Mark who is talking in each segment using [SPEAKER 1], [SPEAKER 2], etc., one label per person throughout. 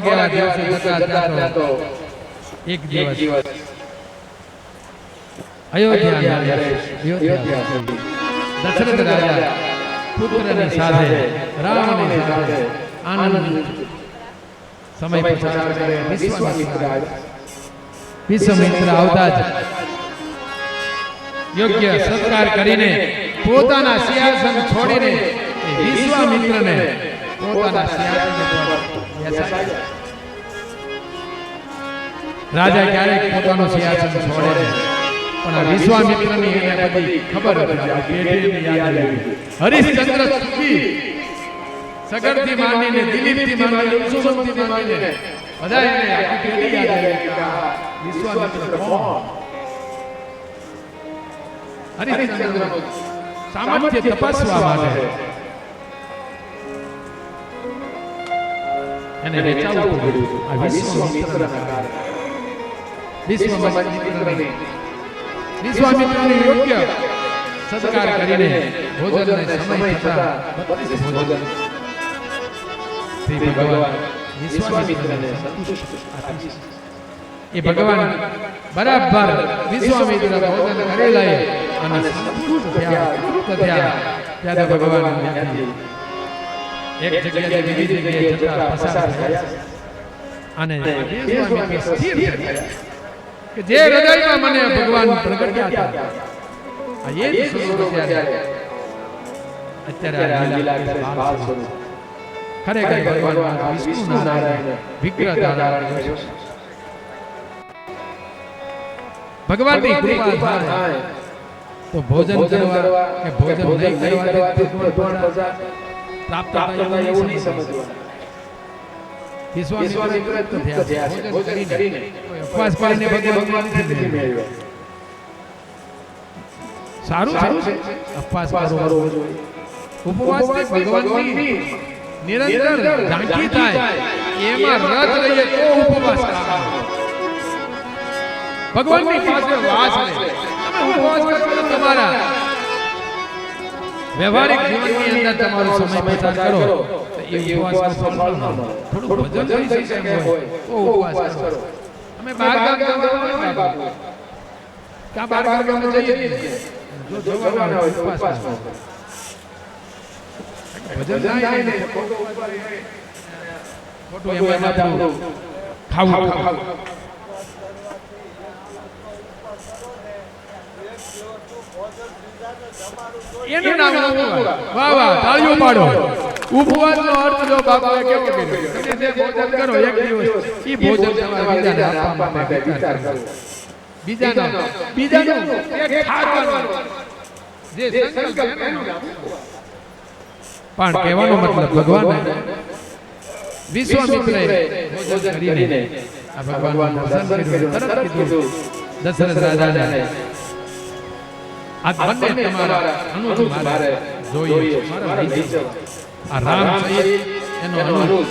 [SPEAKER 1] ગયા દિવસે જતા તો એક દિવસ અયોધ્યા દશરથ રાજા પુત્રની સાથે રામની સાથે આનંદ સમય પસાર કરે. વિશ્વામિત્ર આવતા જ યોગ્ય સત્કાર કરીને પોતાના સિંહાસન છોડીને વિશ્વામિત્રને પોતાના સિંહાસન પર બેસાડ્યા. રાજા ક્યારેક પોતાનું સિંહાસન છોડે પણ આ વિશ્વામિત્રની એને બધી ખબર હતી. હરિશ્ચંદ્ર સુધી સગરથી માંડીને દિલીપથી માંડીને સુમનથી માંડીને બધા એને આખી પેઢી યાદ આવી કે આ વિશ્વામિત્ર કોણ? હરિશ્ચંદ્રનું સામર્થ્ય તપાસવા માટે એને વેચાવવું પડ્યું. આ વિશ્વામિત્રને યોગ્ય સત્કાર કરીને ભોજનને સમય થતા ભોજન શ્રી ભગવાન વિશ્વામિત્રને એ ભગવાન બરાબર વિશ્વામિત્ર ભોજન કરી લે અને સંતુષ્ટ થયા ભગવાન એક જગ્યાએ બીજી જગ્યાએ જતા પસાર થયા અને વિશ્વામિત્ર સ્થિર થયા કે જે હૃદયમાં મને ભગવાન પ્રગટ્યા હતા આ એ જ સ્વરૂપ અત્યારે આ લીલા કરે બાળ સ્વરૂપ ખરેખર ભગવાન વિષ્ણુ નારાયણ વિગ્રહ ધારણ કર્યો. ભગવાનની કૃપા થાય તો ભોજન કરવા કે ભોજન નહીં કરવાથી ભગવાન પ્રાપ્ત થાય એવું નહીં સમજવાનું. વિશ્વામિત્ર તૃપ્ત થયા છે ભોજન કરીને ઉપવાસ કરીને ભગવાનથી મેળવ્યો. સારું છે ઉપવાસ કરવો જોઈએ. ઉપવાસથી ભગવાનની નિરંતર ઝાંખી થાય એમાં રત રહીએ તો ઉપવાસ કરવાનો. ભગવાનની પાસે વાસ રહે. તમે ઉપવાસ કરો તમારા વ્યવહારિક જીવનની અંદર તમારો સમય પસાર કરો તો એ ઉપવાસ નો ફળ ન મળે. થોડું ભજન થઈ શકે હોય તો ઉપવાસ કરો. અમે બહાર ગામ જવાનું ક્યાં બહાર ગામ જઈએ જો જવાના હોય તો ઉપવાસ કરો. ભજન નહીં ખોટું એમાં આપણું ખાવું એનું નામ વાહ વાહ તાળીઓ પાડો. ઉપવાસનો અર્થ જો બાપાએ કેવો કર્યો, તમે જે ભોજન કરો એક દિવસ ઈ ભોજન તમારે બીજાને આપવા માટે વિચાર કરો. બીજાનું એક ખાવાનું જે સંકલ્પ એનું પણ કહેવાનો મતલબ ભગવાન વિશ્વામિત્રએ ભોજન કરીને આ ભગવાનનું દર્શન કર્યું. તરત કીધું દશરથ રાજાને આ બંને તમારા અનુજ મારે જોઈએ. મારા વિજય આ રામ સહિત એનો અનુજ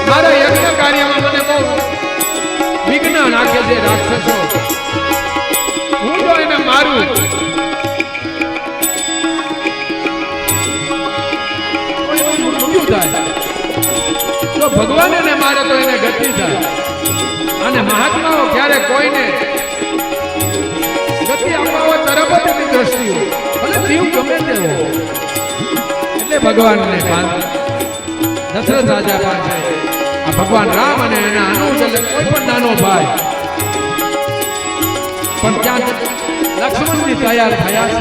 [SPEAKER 1] મારા યજ્ઞ કાર્યમાં મને બહુ વિઘ્ન નાખે છે રાક્ષસો. હું તો એને મારું તો ભગવાન એને મારે તો એને ગતિ થાય. અને મહાત્માઓ ક્યારે કોઈને ગતિ આપવા તરફ જ એની દ્રષ્ટિ હોય ભલે જીવ ગમે તેવો. એટલે ભગવાનને દશરથ રાજા પાસે આ ભગવાન રામ અને એના અનુજ એટલે કોઈ પણ નાનો ભાઈ પણ ત્યાં લક્ષ્મણજી તૈયાર થયા છે.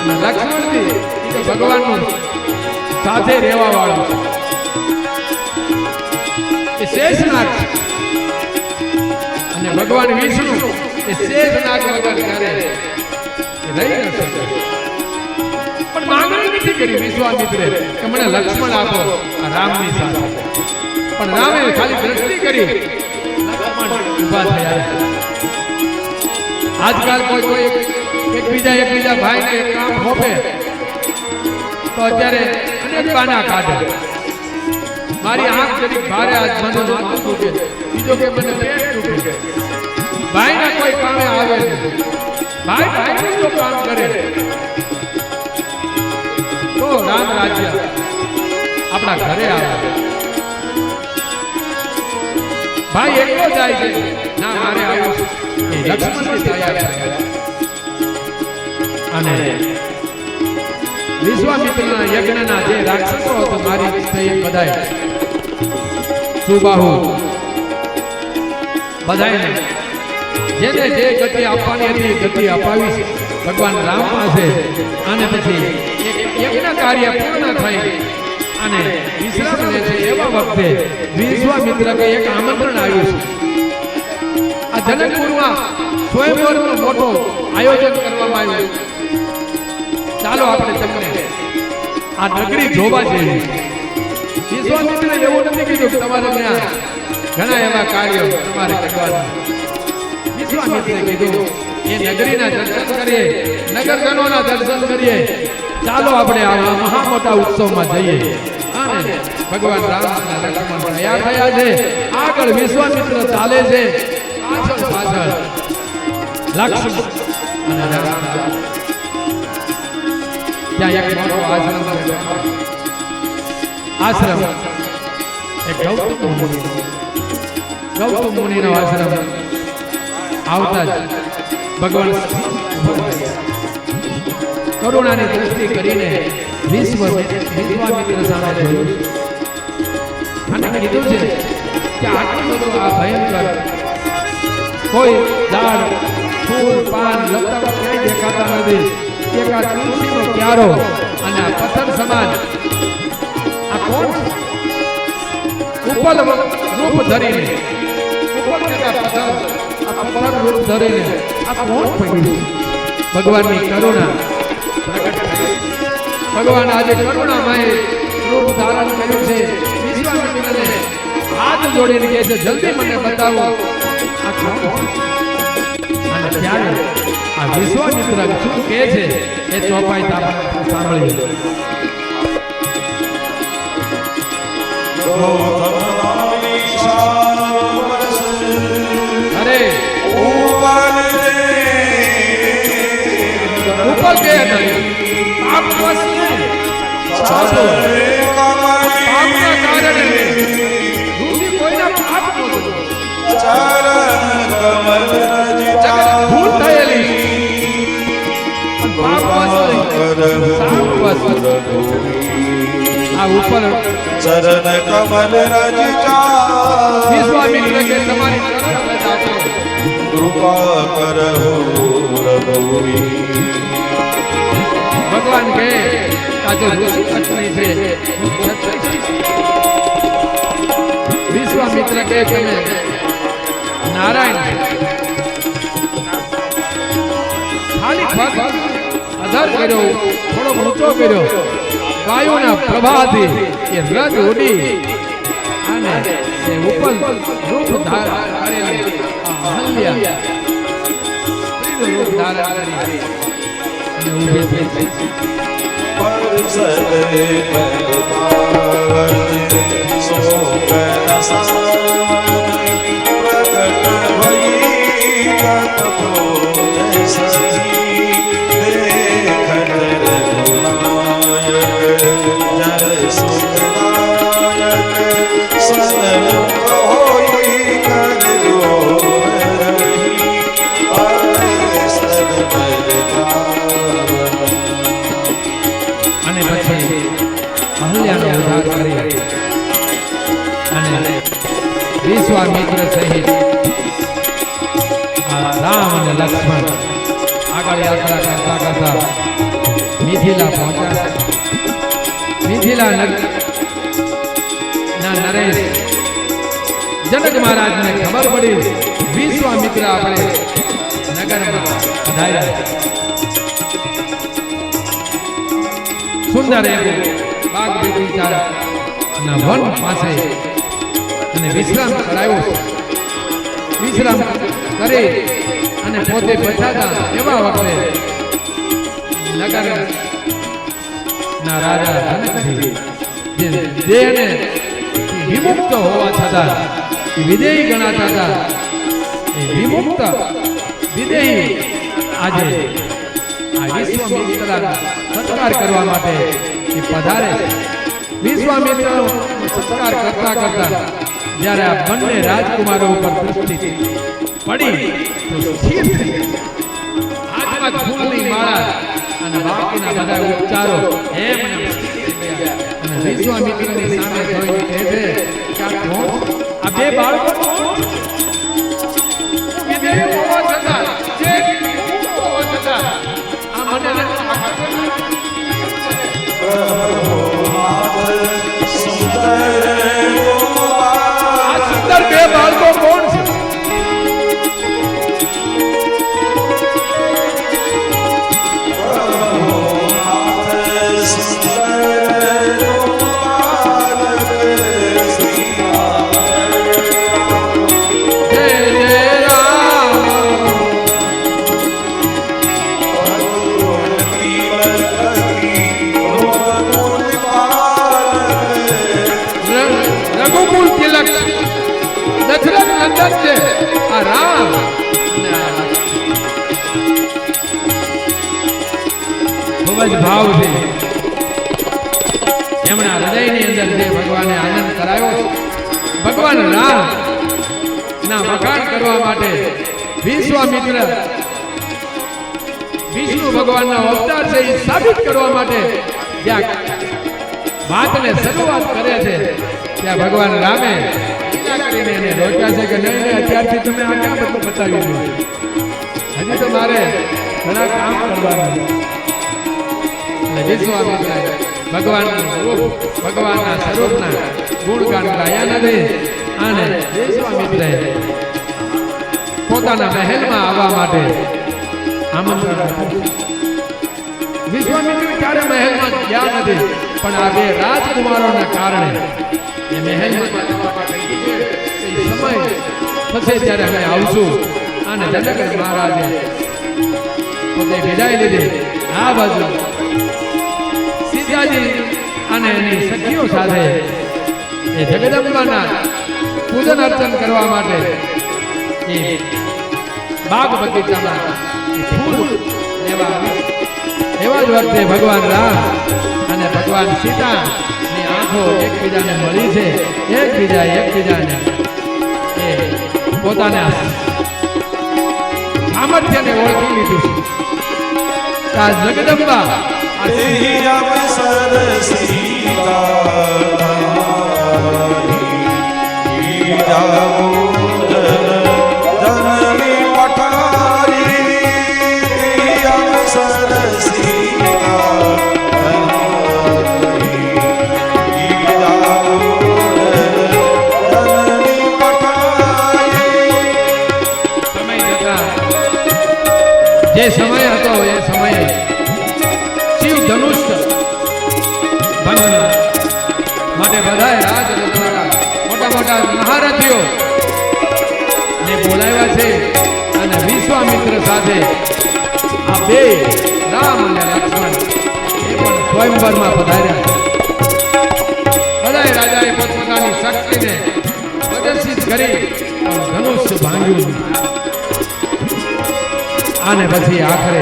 [SPEAKER 1] અને લક્ષ્મણજી એ ભગવાનનું સાથે રહેવા વાળું છે. એ શેષનાગ છે અને ભગવાન વિષ્ણુ એ શેષનાગ વગર કરે રહી ન શકે. પણ માંગણી નથી કરી વિશ્વામિત્રે કે મને લક્ષ્મણ આપો આ રામની સાથે. પણ રામે ખાલી દ્રષ્ટિ કરી લક્ષ્મણ ઊભા થયા. આજકાલ કોઈ એકબીજા ભાઈને કામ સોંપે તો અત્યારે અનેક બાના કાઢે. મારી આંખ જરીક ભારે આજ મને માથું દુખે, બીજો કે મને પેટ દુખે. ભાઈના કોઈ કામે આવે નહીં. ભાઈ ભાઈનું જો કામ કરે તો રામ રાજ્ય આપણા ઘરે આવે. ભાઈ એકલો જાય છે, ના મારે આવું એ લક્ષ્મણની તૈયાર છે. અને વિશ્વામિત્રના યજ્ઞના જે રાક્ષસો હતો મારી થઈ બધાય સુબાહુ બધાયને જેને જે ગતિ આપવાની હતી ગતિ અપાવી ભગવાન રામ પાસે. અને પછી યજ્ઞ કાર્ય પૂર્ણ થઈ અને વિશ્રામ લે છે એવા વખતે વિશ્વામિત્રને એક આમંત્રણ આવ્યું છે. આ જનકપુરમાં સ્વયંવરનો મોટો આયોજન કરવામાં આવ્યું. ચાલો આપણે તમને આ નગરી જોવા જઈએ. વિશ્વામિત્રે એવું નથી કીધું કે તમારે ત્યાં ઘણા એવા કાર્યો તમારે કરવાના. વિશ્વામિત્રે કીધું એ નગરીના દર્શન કરીએ, નગરજનોના દર્શન કરીએ. ચાલો આપણે આ મહા મોટા ઉત્સવમાં જઈએ. અને ભગવાન રામ અને લક્ષ્મણ તૈયાર થયા છે. આગળ વિશ્વામિત્ર ચાલે છે, પાછળ પાછળ લક્ષ્મણ અને રામ. ત્યાં એક મોટો આશ્રમ છે. આશ્રમ એક ગૌતમ મુનિનો આશ્રમ. આવતા જ ભગવાન કરુણાની દ્રષ્ટિ કરીને વિશ્વામિત્ર સામે જોયું અને કીધું છે કે આટલું બધું આ ભયંકર કોઈ ઝાડ ફૂલ પાન લતા ક્યાંય દેખાતા નથી. એક આ તુલસીનો ક્યારો અને આ પથ્થર સમાન આ કોણ ઉપલ રૂપ ધરીને ઉપલ કેતા પથ્થર આ પથ્થર રૂપ ધરીને આ કોણ પડ્યું? ભગવાનની કરુણા પ્રગટ થઈ. ભગવાન આજે કરુણામય રૂપ ધારણ કર્યું છે. વિશ્વામિત્રને હાથ જોડીને કહે છે જલ્દી મને બતાવો આ કોણ? અને ત્યારે આ વિશ્વામિત્ર શું કહે છે એ ચોપાઈ આપણે સાંભળીએ. અરે ઉપર કે નહીં આપ બસ નહીં પાપના કારણે ઋષિ કોઈના પાપ નહોતું. ભૂલ થયેલી આ ઉપર
[SPEAKER 2] ચરણ કમલ રજિતા
[SPEAKER 1] વિશ્વામિત્ર કે તમારી ચરણ રજાતો
[SPEAKER 2] કૃપા કરહો રઘુવીર.
[SPEAKER 1] ભગવાન કે આ તો ઋષિ પત્ની છે. વિશ્વામિત્ર કે તમે નારાયણ ખાલી પગ અધર કર્યો, થોડો ઊંચો કર્યો, વાયુના પ્રવાહથી એ રજ ઉડી અને તે ઉપર રૂપ ધારણ કરેલી અહલ્યા રૂપ ધારણ કરી અને ઊભી થઈ. અને પછી અહલ્યાનો ઉદ્ધાર કરી અને વિશ્વામિત્ર સહિત રામ અને લક્ષ્મણ આગળ યાત્રા કરતા કરતા મિથિલા પહોંચ્યા. મિથિલા ના નરેશ જનક મહારાજને ખબર પડી વિશ્વામિત્ર આપણે નગરમાં પધાર્યા. સુંદર એવું બાગ બગીચાના વન પાસે અને વિશ્રામ કરાયો. વિશ્રામ કરી અને પોતે બેઠા એવા વખતે નગર ના રાજા જનકજી જે દેહને વિમુક્ત હોવા છતાં વિદેહી ગણાતા હતા એ વિમુક્ત વિદેહી આજે આ વિશ્વામિત્રના સત્કાર કરવા માટે એ પધારે છે. વિશ્વામિત્રનો સત્કાર કરતા કરતા જ્યારે આ બંને રાજકુમારો ઉપર દૃષ્ટિ પડી તો સ્થિર થઈ હાથમાં ફૂલની માળા અને બાકીના બધા ઉપચારો એમ અને વિશ્વામિત્રની સામે જોઈને કહે છે કે આ કોણ? આ બે બાળકો કોણ? વિદેહી હોવા છતાં, જે હોવા છતાં આ મને આ સુંદર બે બાળકો કોણ છે? આ રામ ખૂબ જ ભાવથી એમના હૃદયની અંદર જે ભગવાને આનંદ કરાયો છે, ભગવાન રામ ના વખાણ કરવા માટે વિશ્વામિત્ર વિષ્ણુ ભગવાનના અવતાર છે એ સાબિત કરવા માટે જ્યાં વાતને શરૂઆત કરે છે ત્યાં ભગવાન રામે કરીને એને રોક્યા છે કે નહીં અત્યારથી તમે આ ક્યાં બધું બતાવી દીધું, હજી તો મારે ઘણા કામ કરવાના. અને વિશ્વામિત્રએ ભગવાનનું રૂપ, ભગવાનના સ્વરૂપના ગુણગાન ગાયા નથી અને વિશ્વામિત્રએ પોતાના મહેલમાં આવવા માટે આમંત્રણ આપ્યું. વિશ્વામિત્ર ક્યારે મહેલમાં ગયા નથી, પણ આ બે રાજકુમારોના કારણે એ મહેલમાં સમય થશે ત્યારે અમે આવશું. અને જનક મહારાજે પોતે વિદાય લીધી. આ બાજુ સીતાજી અને એની સખીઓ સાથે એ જગદંબાના પૂજન અર્ચન કરવા માટે એ બાગ બગીચામાં ફૂલ લેવા આવી. એવા જ વખતે ભગવાન રામ અને ભગવાન સીતાની આંખો એકબીજાને મળી છે. એકબીજાને પોતાના સામર્થ્યને ઓળખી લીધું છે. આ જગદંબા જે સમય હતો એ સમયે શિવ ધનુષ્ય ભંગન માટે બધાએ રાજ મોટા મોટા મહારથીઓ ને બોલાવ્યા છે. અને વિશ્વામિત્ર સાથે આ બે રામ અને લક્ષ્મણ એ પણ સ્વયંવરમાં પધાર્યા. બધાએ રાજાએ પોતપોતાની શક્તિને પ્રદર્શિત કરી પણ ધનુષ્ય ભાંગ્યું. અને પછી આખરે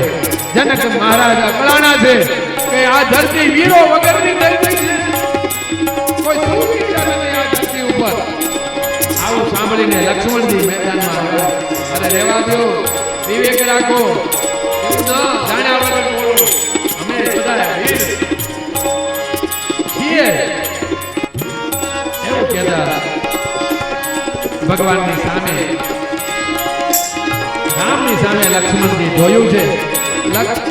[SPEAKER 1] જનક મહારાજ અકળાણા છે કે આ ધરતી વીરો વગરની ધરતી છે, કોઈ સુરવીર નથી આ ધરતી ઉપર. આવું સાંભળીને લક્ષ્મણજી મેદાનમાં આવ્યા. અરે રહેવા દો, વિવેક રાખો, એવું ના જાણ્યા વગર બોલો. અમે બધા વીર છીએ એવું કહેતા ભગવાનની સામે રામની સામે લક્ષ્મણજી જોયું છે.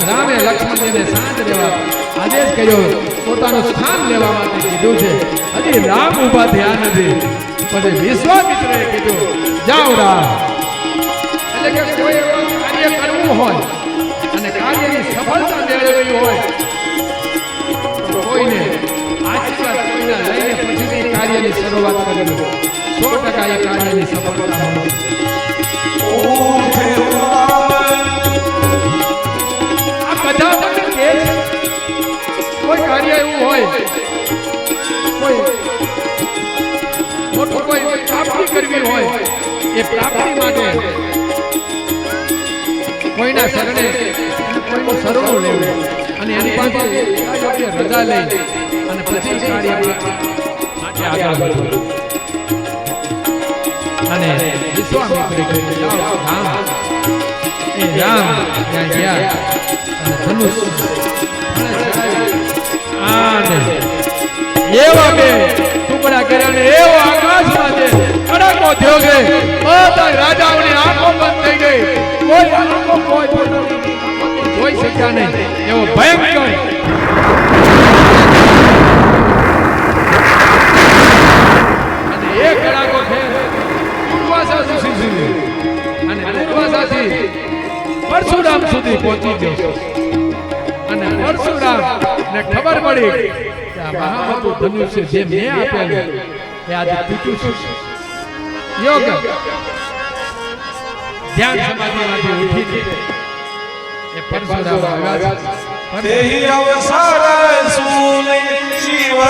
[SPEAKER 1] રામે લક્ષ્મણજીને શાંત રહેવા આદેશ કર્યો, પોતાનું સ્થાન લેવા માટે કીધું છે. હજી રામ ઊભા થયા નથી. પછી વિશ્વામિત્રએ કીધું, જાઓ રામ. એટલે કે કોઈ એવું કાર્ય કરવું હોય અને કાર્યની સફળતા મેળવવી હોય તો કોઈને આશીર્વાદ કોઈને લઈને પછી કાર્યની શરૂઆત કરવી. 100% એ કાર્યની સફળતા મળે. કોઈ કાર્ય એવું હોય, કોઈ મોટું કોઈ પ્રાપ્તિ કરવી હોય, એ પ્રાપ્તિ માટે કોઈના શરણે કોઈનું શરણું લેવું અને એની પાસે યોગ્ય રજા લઈ અને પછી કાર્ય માટે આગળ વધવું. અને વિશ્વામિત્રે કહ્યું જાઓ રામ. એ રામ ત્યાં ગયા અને ધનુષ અને એવા બે ટુકડા કર્યા અને એવો આકાશમાં જે કડાકો થયો કે બધા રાજાઓની આંખો બંધ થઈ ગઈ. કોઈ આંખો કોઈ જોઈ શક્યા નહીં એવો ભયંકર અને એ કડાકો ફેર દુર્વાસા સુધી અને દુર્વાસાથી પરશુરામ સુધી પહોંચી ગયો. અને પરશુરામ ને ખબર પડી કે આ મહામતું ધનુષ્ય જે મેં આપેલું એ આજે તૂટ્યું છે. યોગ ધ્યાન સમાધિમાંથી ઉઠીને એ પરશુરામ આવ્યા છે.
[SPEAKER 2] તેહી અવસર સુને શિવ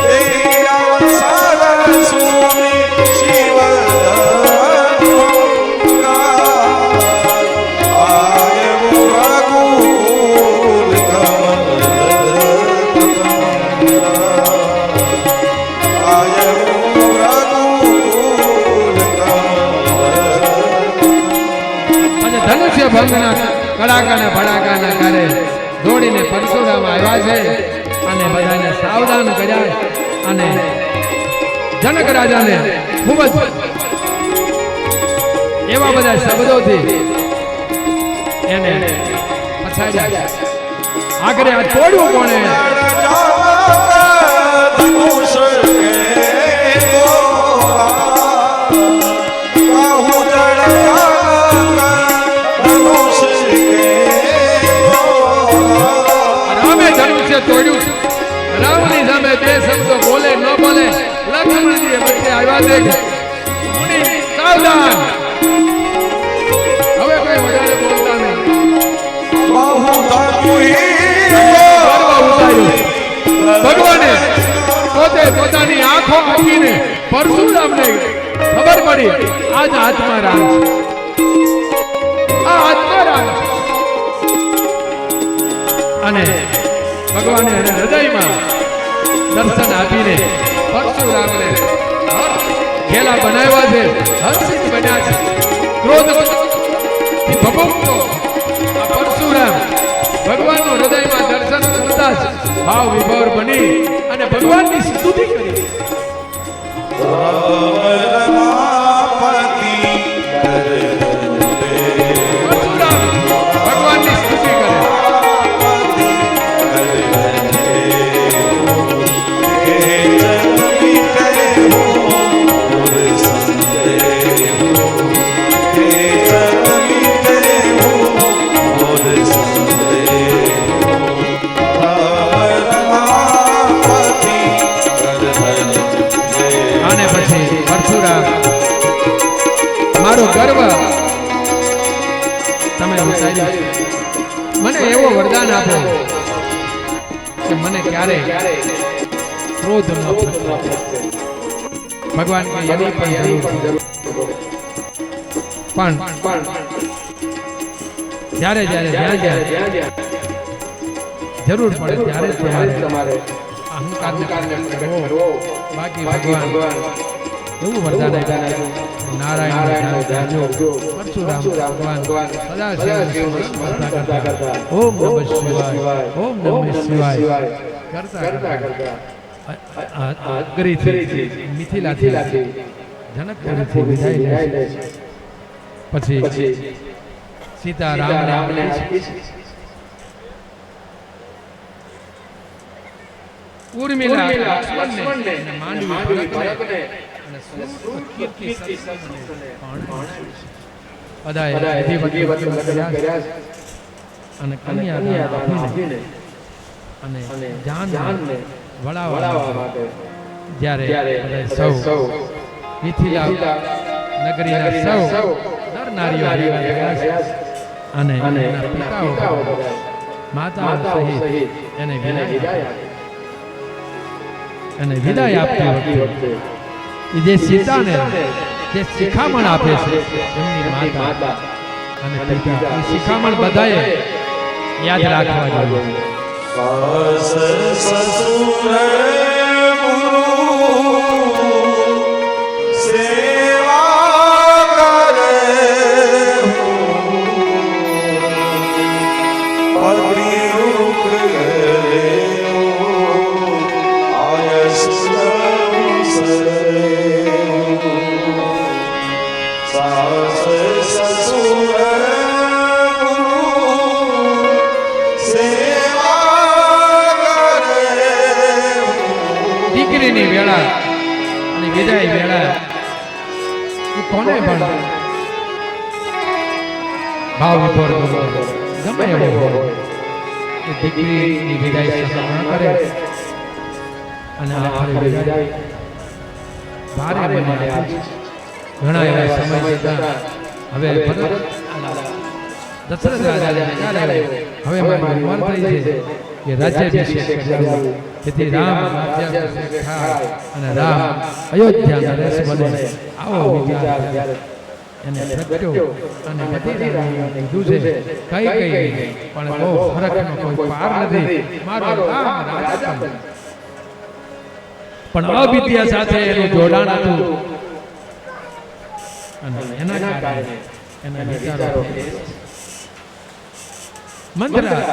[SPEAKER 2] તેહી અવસર સુને શિવ
[SPEAKER 1] ધનુષ્ય ભંગના કડાકાના ભડાકાના કરે દોડીને પરશુરામ આવ્યા છે અને બધાને સાવધાન કર્યા અને જનક રાજાને ખૂબ જ એવા બધા શબ્દોથી એને પછાડ્યા. આખરે આ તોડ્યું કોણે? તોડ્યું. રાવણની સામે બે શબ્દો બોલે ન બોલે લક્ષ્મણજીએ વચ્ચે આવ્યા છે કે મુનિ સાવધાન. હવે કોઈ વધારે બોલતા નહીં. ભગવાને પોતે પોતાની આંખો આપીને પરશુરામને ખબર પડી આજ આત્મારામ છે. આ આત્મારામ અને ભગવાને હૃદયમાં દર્શન આપીને પરશુરામને ઘેલા બનાવ્યા છે, હર્ષિત બન્યા છે. ક્રોધથી ભભૂકતો આ પરશુરામ ભગવાનનું હૃદયમાં દર્શન કરતા જ ભાવ વિભોર બની અને ભગવાનની સ્તુતિ કરી. પરશુરામ ભગવાનની સ્તુતિ કરે. મારો ગર્વ તમે ઉતાર્યું. મને એવો વરદાન આપો કે મને ક્યારે ક્રોધ ન થતો. ભગવાન કે એની પણ જરૂર પણ જ્યારે જ્યારે જ્યાં જરૂર પડે ત્યારે તમારે અહંકાર કરવો. બાકી ભગવાન એવું વરદાન આપ્યું. નારાયણ પરશુરામ ભગવાન સદા કરતા ઓમ નમઃ શિવાય ઓમ નમઃ શિવાય કરતા અગ્રીથી મિથિલાથી જનકપુરીથી વિદાય લે. પછી સીતારામને ઉર્મિલા લક્ષ્મણને અને માંડવી ભરતને અને સૂર કીર્તિ સત્સંગને બધાએ વિધિવત લગ્ન કર્યા અને કન્યાદાન આપીને અને જાનને વળાવવા માટે જ્યારે સૌ મિથિલા નગરીના સૌ નર નારીઓ ભેગા થયા અને એના પિતાઓ માતાઓ સહિત એને વિદાય આપતી વખતે જે સીતાને જે શિખામણ આપે છે એમની માતા અને પિતા એ શિખામણ બધાએ યાદ રાખવા જોઈએ.
[SPEAKER 2] સાસ સસુર ગુરુ સેવા કરે પતિ રૂપ કરે આયસ સરે સાસ સસુર
[SPEAKER 1] દીકરીની વેળા અને વિદાય વેળા એ કોને પણ ભાવ વિભોર ગમે એવો હોય એ દીકરીની વિદાય સહન ન કરે અને આખરે વિદાય ભારે બને આપી. ઘણા એવા સમય જતા હવે દશરથ રાજાને ખ્યાલ આવ્યો હવે મારી ઉંમર થઈ છે કે રાજ્યાભિષેક કરાવવું જેથી રામ રાજ્યાભિષેક થાય અને રામ અયોધ્યાનો રસ બને. આવો વિચાર એને પ્રગટ્યો અને બધી રાણીઓને કીધું છે કઈ પણ બહુ ફરકનો કોઈ પાર નથી. મારો રામ રાજા પણ અવિદ્યા સાથે એનું જોડાણ હતું અને એના કારણે એના વિચારો મંત્રા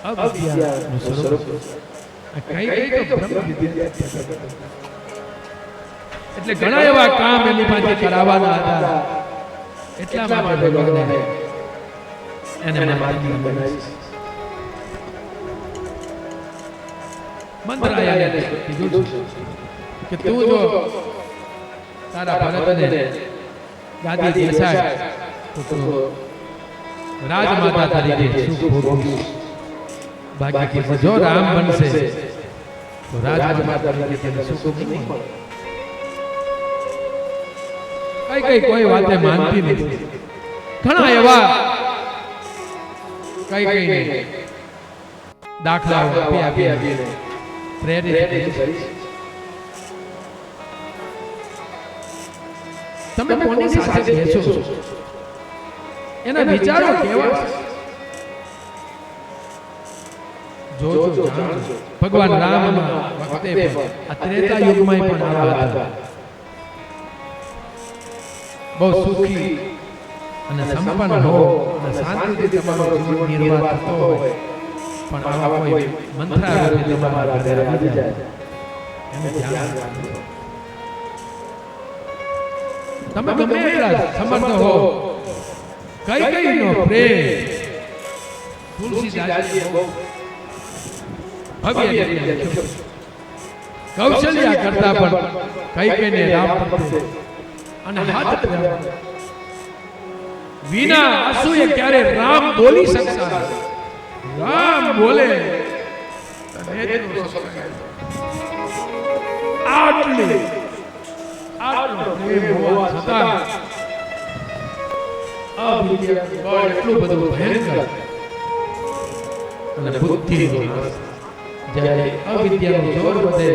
[SPEAKER 1] અવિદ્યાનું સ્વરૂપ કઈ તો બ્રહ્મ વિદ્યા. એટલે ઘણા એવા કામ એની પાસે કરાવવાના હતા એટલા માટે ભગવાને એને માતા બનાવી. મંત્રાયાને કીધું કે તું જો તારા ભરતને ગાદી બેસાડ તો તું રાજમાતા તરીકે સુખ ભોગવીશ. બાકી જો રામ બનશે તો રાજમાતા તરીકે તને સુખ નહીં મળે. કઈ કોઈ વાતે માનતી નથી. ઘણા એવા કઈ દાખલાઓ આપી પ્રેરિત કરી. તમે કોની સાથે બેસો એના વિચારો કેવા છે જોજો જાણજો. ભગવાન રામના વખતે પણ આ ત્રેતા યુગમાં પણ આવા હતા. બહુ સુખી અને સંપન્ન હો અને શાંતિથી તમારો જીવન નિર્વાહ થતો હોય પણ આવા કોઈ મંત્રાવૃત્તિ તમારા ઘરે આવી જાય એને ધ્યાન રાખજો. તમે ગમે એટલા સમર્થ હો કઈ નો પ્રેમ તુલસીદાસજીએ બહુ ભવ્ય રીતે કૌશલ્યા કરતા પણ કઈ ને રામ પ્રત્યે અને હાથ વિના આંસુએ ક્યારે રામ બોલી શકતા. રામ બોલે આટલો પ્રેમ હોવા છતાં અવિદ્યા એટલું બધું ભયંકર અને બુદ્ધિનો નાશ. જ્યારે અવિદ્યાનું જોર વધે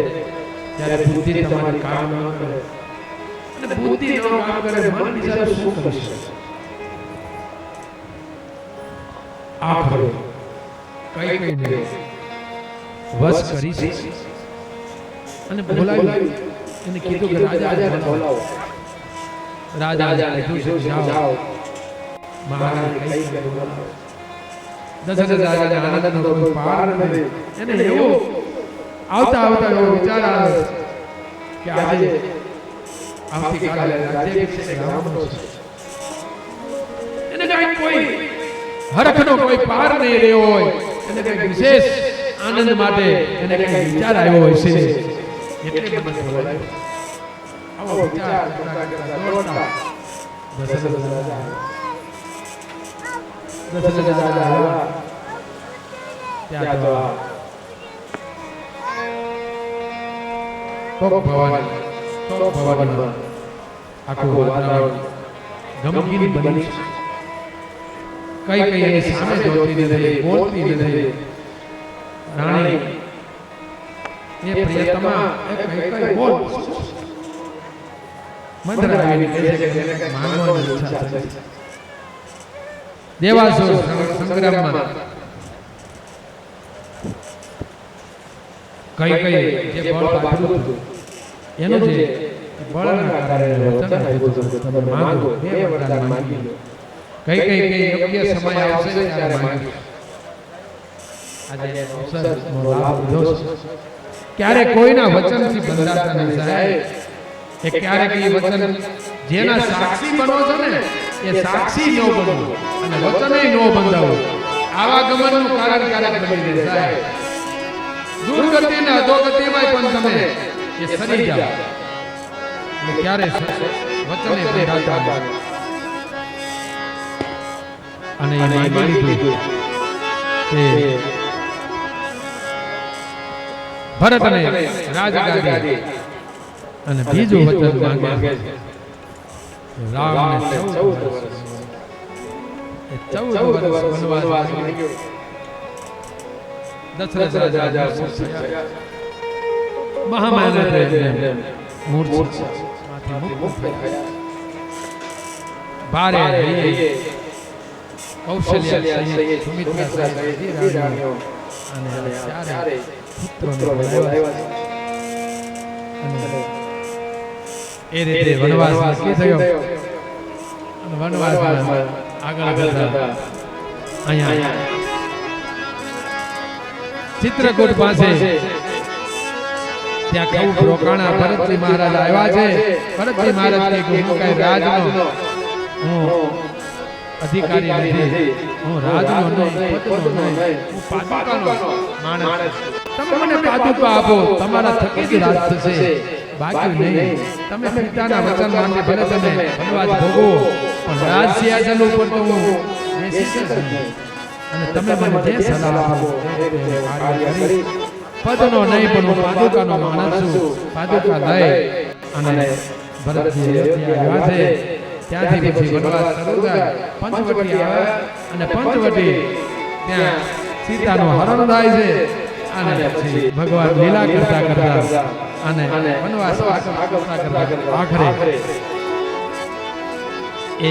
[SPEAKER 1] ત્યારે બુદ્ધિ તમારી કામ ન કરે અને બુદ્ધિ ન કામ કરે મન બિચારું શું કરી શકે. આખરે કઈ વશ કરી છે અને બોલાવી એને કીધું કે રાજાને બોલાવો. રાજાને કીધું જાઓ મહારાજ કઈ બોલાવો. દશરથ રાજાને આનંદનો કોઈ પાર નથી. એને એવો આવતા એવો વિચાર આવે કે આજે આવતીકાલે રાજ્યાભિષેક રામનો છે. એને કઈ કોઈ હરખનો કોઈ પાર નહીં રહ્યો હોય એને કઈ વિશેષ આનંદ માટે એને કઈ વિચાર આવ્યો હોય છે એટલે મને બોલાવ્યો. આવો વિચાર દોડતા દશરથ રાજા આવ્યા. ત્યાં તો ભવાની આખું વાતાવરણ ગમગીન બની. કઈ એની સામે જોતી નથી, બોલતી નથી. રાણી એ પ્રિયતમા એ કઈ બોલ મંદરા આવીને કહે છે કે એને કંઈક માંગવાની ઈચ્છા થઈ. દેવાસુર સંગ્રામમાં કઈ જે બળ પાથર્યું હતું એનું જે બળના કારણે વચન આપ્યું હતું તમે માંગો, બે વરદાન માંગી લો. કઈ યોગ્ય સમય આવશે ત્યારે માંગી. આજે અવસરનો લાભ લીધો છે. ક્યારે કોઈના વચનથી બંધાતા નહીં સાહેબ. એ ક્યારેક એ વચન જેના સાક્ષી બનો છો ને એ સાક્ષી ન બનો અને વચને ન બંધાવો. આવા ગમનનું કારણ ક્યારેક બની જાય સાહેબ. દુર્ગતિ ને અધોગતિમાં પણ તમે એ સરી જાઓ અને ક્યારે વચને બંધાતા અને એ માગી લીધું કે ભરતને રાજગાદી અને બીજું વચન માંગે રામને 14 વર્ષ વનવાસ માંગ્યો. દશરથ રાજા મહામાનવ મૂર્છામાંથી મુક્ત થયા. ભારે રહીએ કૌશલ્ય સહિત સુમિત્રા સહિત રાણીઓ અને ચારે પુત્રોને બોલાવ્યા અને એ રીતે વનવાસ નક્કી થયો. અને વનવાસમાં આગળ વધતા અહીંયા ચિત્રકૂટ પાસે ત્યાં ખૂબ રોકાણા ભરતજી મહારાજ આવ્યા છે. ભરતજી મહારાજ કે હું કઈ રાજનો હું અધિકારી નથી, હું રાજનો નહીં, પદનો નહીં, હું પાદુકાનો માણસ. તમે મને પાદુકા આપો, તમારા થકી જ રાજ થશે, બાકી નહીં. તમે પિતાના વચન માની ભલે તમે વનવાસ ભોગવો પણ રાજ સિંહાસન ઉપર તો હું બેસી જ નહીં. અને તમે મને જે સલાહ આપો પદનો નહીં પણ હું પાદુકાનો માણસ છું. પાદુકા લઈ અને ભરતજી આવ્યા છે. ત્યાંથી પછી વનવાસ શરૂ થાય. પંચવટી આવે અને પંચવટી ત્યાં સીતાનું હરણ થાય છે. અને પછી ભગવાન લીલા કરતા કરતા અને વનવાસ કરતા આખરે એ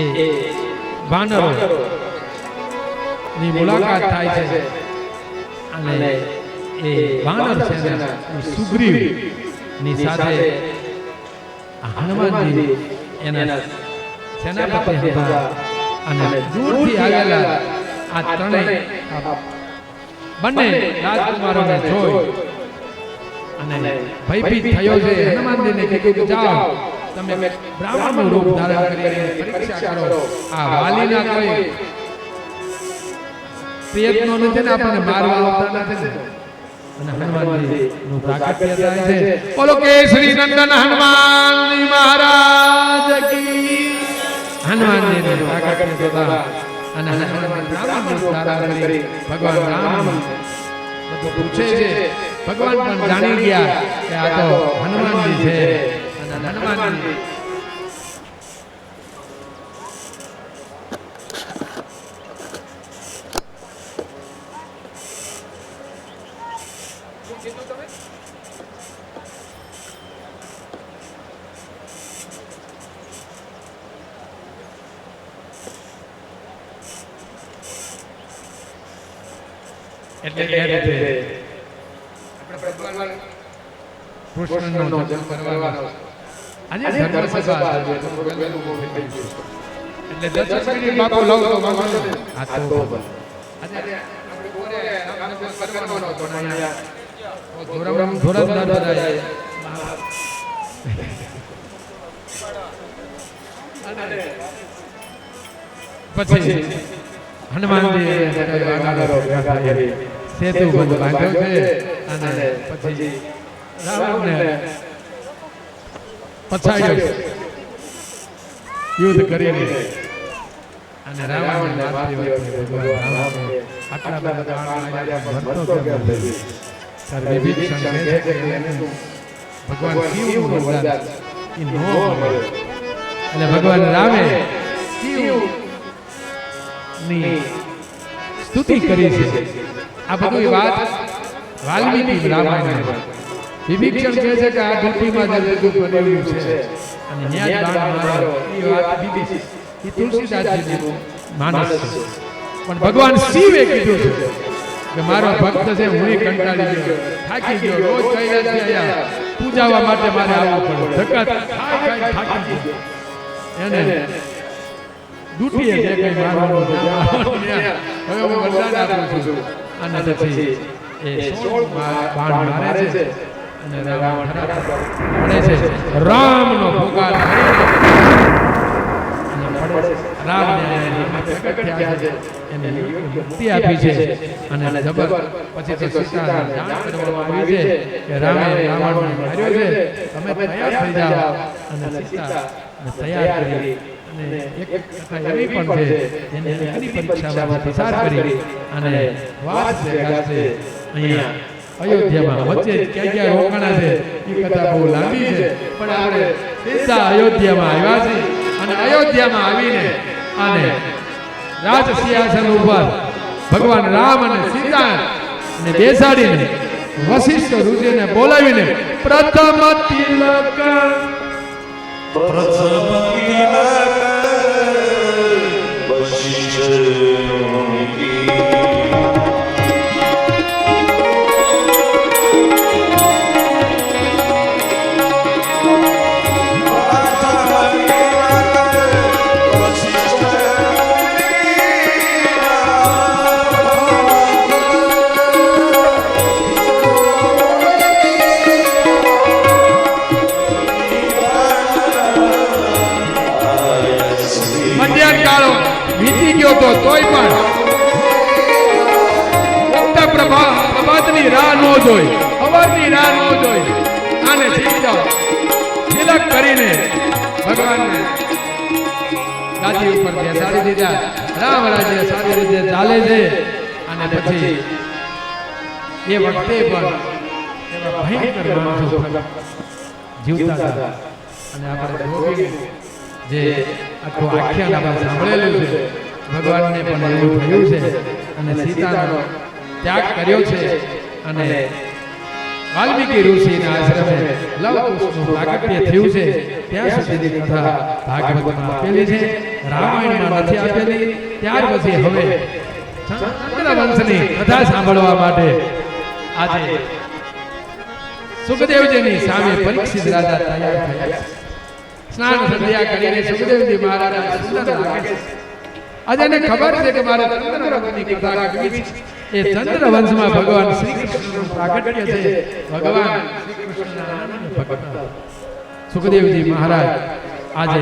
[SPEAKER 1] વાનરો ની મુલાકાત થાય છે. અને એ વાનર સેના સુગ્રીવ ની સાથે હનુમાનજી એના સેનાપતિ હતા. અને દૂરથી આવેલા આ ત્રણેય બંને રાજકુમારોને જોઈ અને ભયભીત થયો છે. હનુમાનજીને કીધું કે જાઓ તમે બ્રાહ્મણનું રૂપ ધારણ કરીને પરીક્ષા કરો. આ વાલીના કોઈ પ્રયત્નો નથી ને આપણને મારવા આવતા નથી. અને હનુમાનજી નું પ્રાગટ્ય થાય છે. બોલો કેસરી નંદન હનુમાનજી મહારાજ કી. હનુમાનજી નું પ્રાગટ્ય થતા અને હનુમાન બ્રાહ્મણ રૂપ ધારણ કરી ભગવાન રામ બધું પૂછે છે. ભગવાન પણ જાણી ગયા કે આ તો હનુમાનજી છે. અને હનુમાનજી એટલે એ રીતે આપણે કૃષ્ણનો જન્મ કરવાનો આજે ધર્મસભા એટલે 10 મિનિટ બાપુ લાવ તો માંગો આ તો આજે આપણે બોરે કરવાનો તો અહીંયા ધોરણદાર બધાય પછી હનુમાનજી વાનરો ભેગા કરી સેતુ બંધ બાંધ્યો છે. અને પછી રાવણને પછાડ્યો યુદ્ધ કરીને. અને રાવણને માર્યો. ભગવાન રામે આટલા બધા બાણ માર્યા મરતો કેમ થઈ? ત્યારે વિભીષણ કહે છે કે એને ભગવાન શિવનું વરદાન ઈ નો મળ્યો. એટલે ભગવાન રામે શિવ ની સ્તુતિ કરી છે. આ બધી વાત વાલ્મીકી રામાયણમાં. વિભીષણ કહે છે કે આ ધરતીમાં જે બધું બનેલું છે અને ન્યાજ બાણ મારો એ વાત બીજી એ તુલસીદાસજીનું માનસ છે. પણ ભગવાન શિવે કીધું છે કે મારો ભક્ત છે, હું કંટાળી ગયો, થાકી ગયો, રોજ કૈલાસથી અહીંયા પૂજાવા માટે મારે આવવું પડે, ધક્કા ખાઈ થાકી ગયો, એને દુટીએ જે કઈ મારવાનું હવે હું વરદાન આપું છું. અને પછી એ 16 બાણ મારે છે અને રાવણ પડે છે. રામનો પુકાર રામને પ્રગટ થયા છે, એને મુક્તિ આપી છે. અને જબર પછી તો સીતાને જાણ કરવામાં આવી છે કે રામે રાવણને માર્યો છે, તમે તૈયાર થઈ જાઓ. અને સીતા તૈયાર કરી અને એક કથા એવી પણ છે જેને અગ્નિ પરીક્ષામાં પસાર કરી અને વાત છે ગાશે અહીંયા અયોધ્યામાં વચ્ચે ક્યાં ક્યાં રોકાણા છે એ કથા બહુ લાંબી છે, પણ આપણે સીધા અયોધ્યામાં આવ્યા છીએ. અને અયોધ્યામાં આવીને અને રાજ સિંહાસન ઉપર ભગવાન રામ અને સીતા ને બેસાડીને વશિષ્ઠ ઋષિને બોલાવીને પ્રથમ તિલક તોય પણ પ્રભાતની રાહ ન જોઈ, અવારની રાહ ન જોઈ, આને સીધા તિલક કરીને ભગવાનને ગાદી ઉપર બેસાડી દીધા. રામ રાજ્ય સારી રીતે ચાલે છે. અને પછી એ વખતે પણ એવા ભયંકર માણસો જીવતા હતા. અને આપણે જોયું જે આખું આખ્યાન આપણે સાંભળેલું છે, ભગવાનને પણ એવું થયું છે અને સીતાનો ત્યાગ કર્યો છે. અને વાલ્મીકી ઋષિના આશ્રમે લવકુશનું પ્રાગટ્ય થયું છે ત્યાં સુધીની કથા ભાગવતમાં આપેલી છે, રામાયણમાં નથી આપેલી. ત્યાર પછી હવે ચંદ્રવંશની કથા સાંભળવા માટે આજે સુખદેવજીની સામે પરીક્ષિત રાજા તૈયાર થયા. સ્નાન સંધ્યા કરીને સુખદેવજી મહારાજ સુંદર લાગે છે. આજે એને ખબર છે કે મારે ચંદ્રવંશની કથા કહેવી છે. એ ચંદ્રવંશમાં ભગવાન શ્રી કૃષ્ણનું પ્રાગટ્ય છે. ભગવાન શ્રી કૃષ્ણના ભક્ત સુખદેવજી મહારાજ આજે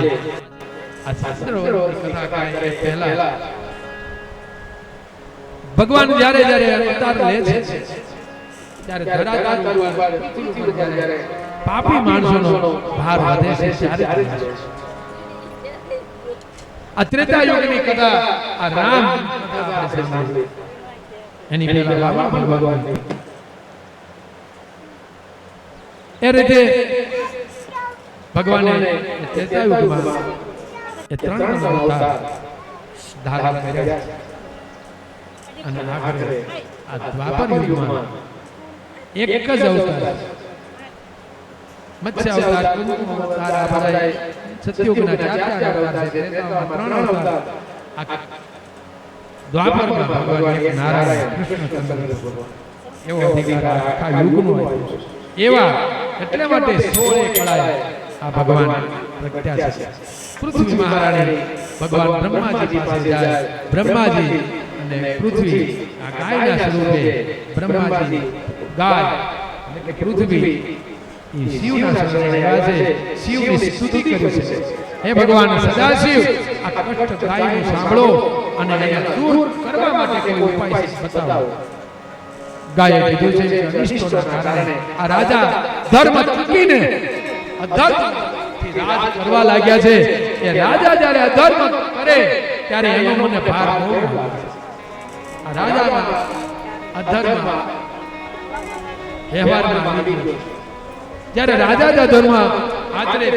[SPEAKER 1] આ ચંદ્રવંશની કથા કહે એ પહેલા ભગવાન જ્યારે જ્યારે અવતાર લે છે ત્યારે ધરાધાર ઉપર પૃથ્વી પર જ્યારે પાપી માણસોનો ભાર વધે છે ત્યારે આ ત્રેતા યુગની કથા આ રામ એની પહેલા રાવણ ભગવાન એ રીતે ભગવાને ત્રેતા યુગમાં એ ત્રણ અવતાર ધારણ કર્યા અને આગળ આ દ્વાપર યુગમાં એક જ અવતાર મત્સ્ય અવતાર, કુંકુમ અવતાર, આ બધા સતયુગના ચાર અવતાર છે. ત્રેતામાં ત્રણ અવતાર. આ દ્વાપરમાં ભગવાન એક નારાયણ કૃષ્ણ ચંદ્ર ભગવાન એવો અધિકાર આખા યુગનો આપ્યો છે. એવા એટલે માટે 16 કળાએ આ ભગવાન પ્રગટ્યા છે. પૃથ્વી મહારાણી ભગવાન બ્રહ્માજી પાસે જાય. બ્રહ્માજી અને પૃથ્વી આ ગાયના સ્વરૂપે બ્રહ્માજી ગાય એટલે કે પૃથ્વી એ શિવના શરણે આવ્યા છે. શિવની સ્તુતિ કરી છે. હે ભગવાન સદાશિવ, આ કષ્ટ ગાયનું સાંભળો અને એને દૂર કરવા માટે કોઈ ઉપાય બતાવો. ગાયે કીધું છે કે અનિષ્ટોના કારણે આ રાજા ધર્મ ચૂકીને અધર્મથી રાજ કરવા લાગ્યા છે. એ રાજા જ્યારે અધર્મ કરે ત્યારે એનો મને ભાર બહુ લાગે છે. આ રાજાના અધર્મ વ્યવહારમાં આવી ગયો. જ્યારે રાજા જ અધર્મ આચરે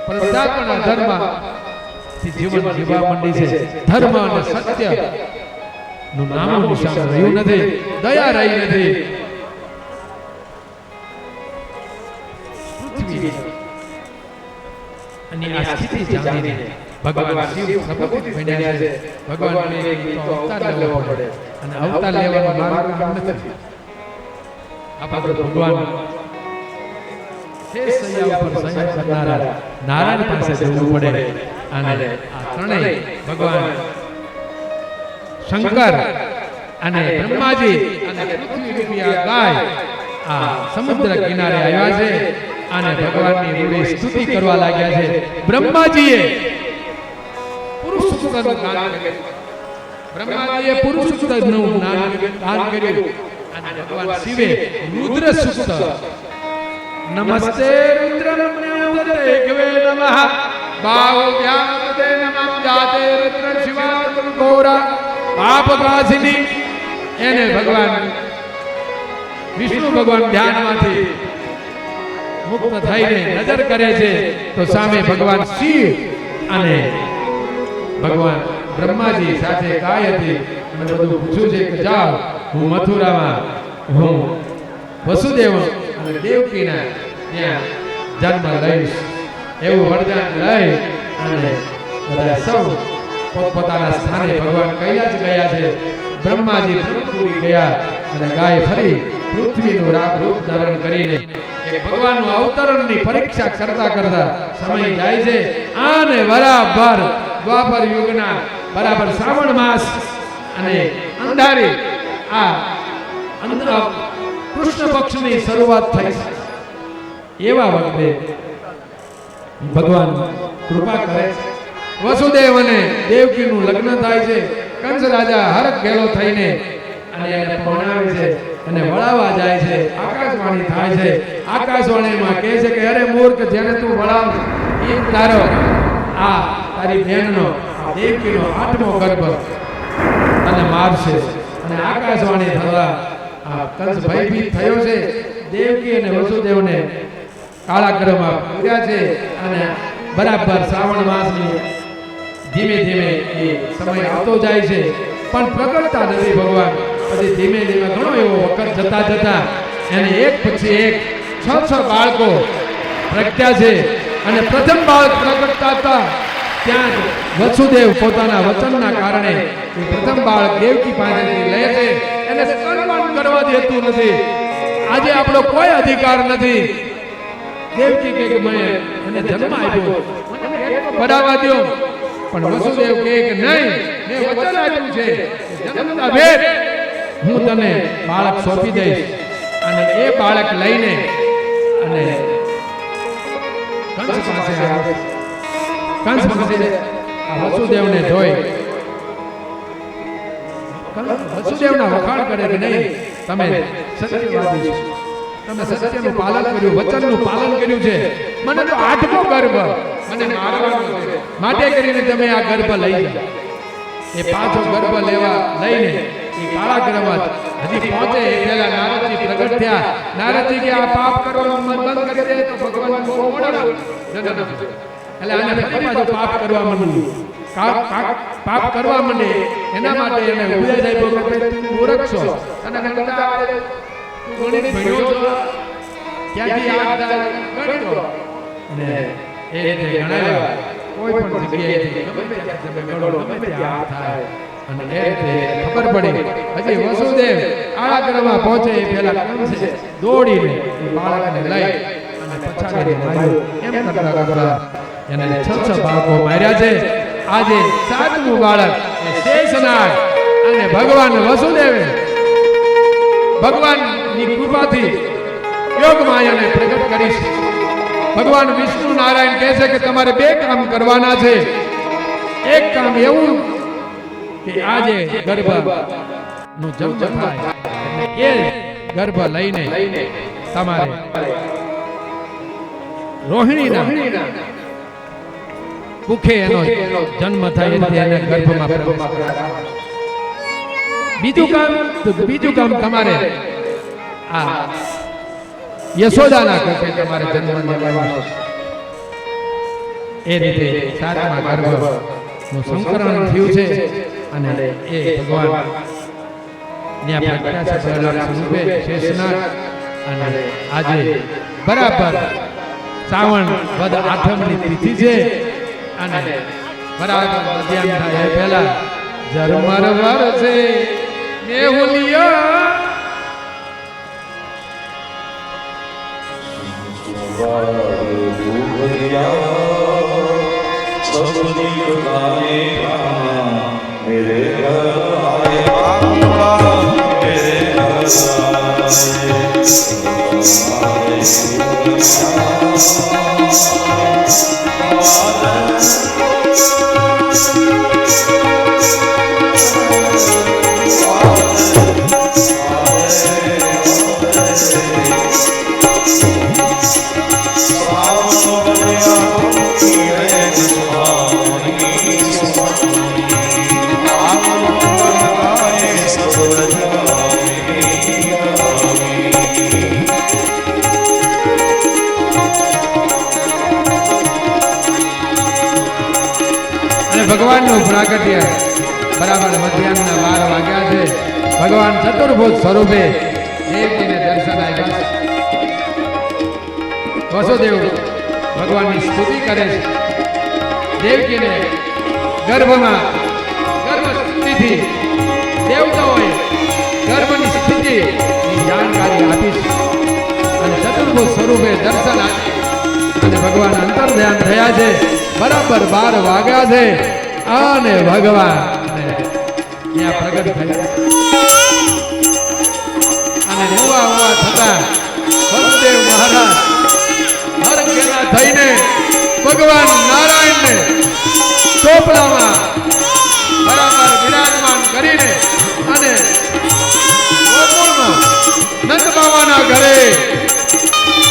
[SPEAKER 1] પ્રજા પણ અધર્મથી જીવન જીવવા માંડી છે. ધર્મ અને સત્ય નું નામ નિશાન રહ્યું નથી, દયા રહી નથી. પૃથ્વી અને આ સ્થિતિ જાણીને ભગવાન શિવ પ્રબોધિત બન્યા છે. ભગવાન તો અવતાર લેવો પડે અને અવતાર લેવાનો માર્ગ કામ નથી. આપણે તો ભગવાન શેષ સૈયા ઉપર સંયમ કરનારા નારાયણ પાસે જવું પડે. અને આ ત્રણેય ભગવાન શંકર અને બ્રહ્માજી અને પૃથ્વી રૂપી આ ગાય આ સમુદ્ર કિનારે આવ્યા છે અને ભગવાનની રૂડી સ્તુતિ કરવા લાગ્યા છે. બ્રહ્માજીએ પુરુષ સૂક્તનું ગાન કર્યું. બ્રહ્માજીએ પુરુષ સૂક્તનું ગાન કર્યું અને ભગવાન શિવે રુદ્ર સૂક્ત નમસ્તે રુદ્રનમ્યતે ગવે નમઃ બાહુવ્યામતે નમઃ જાતે રુદ્ર શિવાત્મ ઘોરા પાપકાશિની એને ભગવાન વિષ્ણુ ભગવાન ધ્યાનમાંથી મુક્ત થઈને નજર કરે છે તો સામે ભગવાન શિવ અને ભગવાન બ્રહ્માજી સાથે ગાય હતી અને બધું પૂછ્યું છે કે જાઓ હું મથુરામાં હું વસુદેવ અને દેવકીના ત્યાં જન્મ લઈશ એવું વરદાન લઈ અને બધા સૌ પોતપોતાના સ્થાને ભગવાન કૈલાસ ગયા છે. બ્રહ્માજી પૃથ્વી ગયા અને ગાય ફરી પૃથ્વીનું રૂપ ધારણ કરીને એ ભગવાનનું અવતરણની પરીક્ષા કરતા કરતા સમય જાય છે. અને બરાબર દ્વાપર યુગના બરાબર શ્રાવણ માસ અને અંધારી આ કૃષ્ણ પક્ષની શરૂઆત થઈ છે. એવા વખતે ભગવાન કૃપા કરે છે. વસુદેવ અને દેવકીનું લગ્ન થાય છે. કંસ રાજા હરખ ગેલો થઈને અને એને પરણાવે છે અને વળાવવા જાય છે. આકાશવાણી થાય છે. આકાશવાણીમાં કહે છે કે અરે મૂર્ખ, જેને તું વળાવ એ તારો આ તારી બહેનનો દેવકીનો 8મો ગર્ભ તને મારશે. અને આકાશવાણી થતા આ કંસ ભયભીત થયો છે. દેવકી અને વસુદેવને કાળાગૃહમાં પૂર્યા છે. અને બરાબર શ્રાવણ માસની ધીમે ધીમે એ સમય આવતો જાય છે પણ પ્રગટતા નથી ભગવાન. પછી ધીમે ધીમે ઘણો એવો વખત જતા જતા એને એક પછી એક 6 બાળકો પ્રગટ્યા છે. અને પ્રથમ બાળક પ્રગટતા હતા ત્યાં જ વસુદેવ પોતાના વચનના કારણે એ પ્રથમ બાળક દેવકી પાસેથી લે છે. એને સ્તનપાન કરવા દેતું નથી. આજે આપણો કોઈ અધિકાર નથી. દેવકી કહે કે મેં એને જન્મ આપ્યો, મને પેટમાં ભરાવા દો. પણ વસુદેવ કહે કે નહીં, મેં વચન આપ્યું છે જન્મતા વેત હું તને બાળક સોંપી દઈશ. અને એ બાળક લઈને અને કંસ પાસે આવે. કંસ પાસે આ વસુદેવને જોઈ વસુદેવના વખાણ કરે કે નહીં, તમે સત્યવાદી છો, તમે સત્યનું પાલન કર્યું, વચનનું પાલન કર્યું છે. મને તો 8મો ગર્ભ મને મારવાનો છે, માટે કરીને તમે આ ગર્ભ લઈ જાઓ. એ 5મો ગર્ભ લેવા લઈને એ કાળાગૃહમાં હજી પહોંચે એ પહેલા નારદજી પ્રગટ થયા. નારદજી કે આ પાપ કરવાનું બંધ કરી દે તો ભગવાન બહુ મોડા જન્મ છે. એટલે આને ફરી પાછું પાપ કરવા માંડ્યું. પાપ કરવા માંડે એના માટે એને ઉપદેશ આપ્યો કે તું મૂર્ખ છો, તને ગણતા તું ગણિત ભણ્યો છો, ક્યાંથી આ ગણ્યો. અને એ રીતે ગણાવ્યા. કોઈ પણ જગ્યાએથી ગમે ત્યાં તમે ગણો, ગમે ત્યાં થાય. અને એ રીતે ખબર પડી. હજી વસુદેવ કાળાગૃહમાં પહોંચે એ પહેલા કંસે દોડીને એ બાળકને લઈ અને પછાડીને માર્યો. એમ કરતા કરતા એને 6 બાળકો માર્યા છે. આજે 7મું બાળક એ શેષનાગ અને ભગવાન વસુદેવે ભગવાનની કૃપાથી યોગ માયાને પ્રગટ કરી છે. ભગવાન વિષ્ણુ નારાયણ કહે છે કે તમારે 2 કામ કરવાના છે. એક કામ એવું કે આજે ગર્ભનું જન્મ થાય એટલે એ ગર્ભ લઈને તમારે રોહિણીના કુખે એનો જન્મ થાય એટલે એને ગર્ભમાં પ્રવેશ કરાવવાનો. બીજું કામ તમારે આ યશોદાના કુખે તમારે જન્મ લેવાનો. એ રીતે 7મા ગર્ભનું સંકરણ થયું છે. અને એ ભગવાન ત્યાં પ્રગટ્યા છે સ્વરૂપે શેષનાગ. અને આજે બરાબર શ્રાવણ વદ આઠમની તિથિ છે અને બરાબર મધ્યાહન થાય એ પહેલા ઝરમર વરસે મેહુલિયા
[SPEAKER 2] मेरे घर आए बाबा मेरे घर
[SPEAKER 1] ભગવાનનું પ્રાગટ્ય બરાબર મધ્યાહનના 12 વાગ્યા છે. ભગવાન ચતુર્ભુજ સ્વરૂપે દેવકીને દર્શન આપ્યા. વસુદેવ ભગવાનની સ્તુતિ કરે છે. દેવકીને ગર્ભમાં સ્થિતિ દેવતાઓએ ગર્ભની સ્થિતિની જાણકારી આપી છે અને ચતુર્ભુજ સ્વરૂપે દર્શન આપી અને ભગવાન અંતર ધ્યાન થયા છે. બરાબર 12 વાગ્યા છે અને ભગવાન ત્યાં પ્રગટ થયા અને ઉવા થતા વસુદેવ મહારાજ હરખેલા થઈને ભગવાન નારાયણને ચોપડામાં બરાબર વિરાજમાન કરીને અને ગોકુળમાં નંદ બાવાના ઘરે